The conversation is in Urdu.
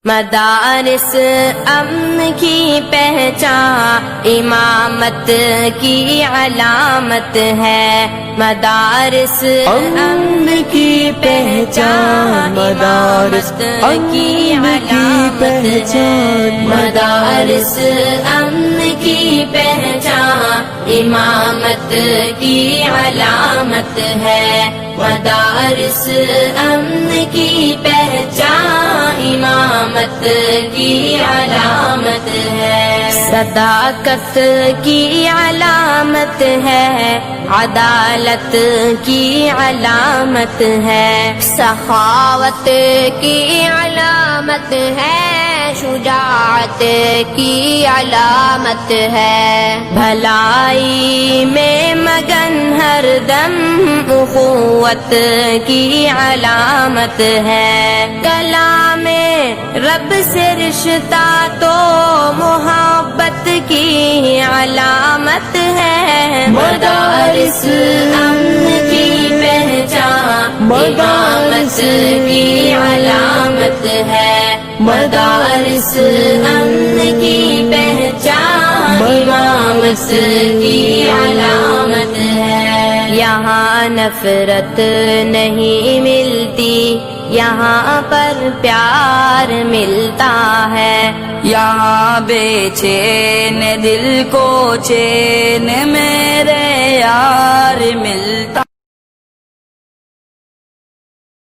مدارس امن کی پہچان امامت کی علامت ہے، مدارس امن کی پہچان مدارس کی علامت ہے، مدارس امن کی پہچان امامت کی علامت ہے، مدارس امن کی پہچان امامت کی علامت ہے، صداقت کی علامت ہے، عدالت کی علامت ہے، سخاوت کی علامت ہے، شجاعت کی علامت ہے، بھلائی میں مگن ہر دم اخوت کی علامت ہے، کلام رب سے رشتہ تو محبت کی علامت ہے، مدارس امن کی پہچان امامت کی علامت ہے، مدارس امن کی پہچان امامت کی علامت ہے، یہاں نفرت نہیں ملتی، یہاں پر پیار ملتا ہے، یہاں بے چین دل کو چین میرے یار ملتا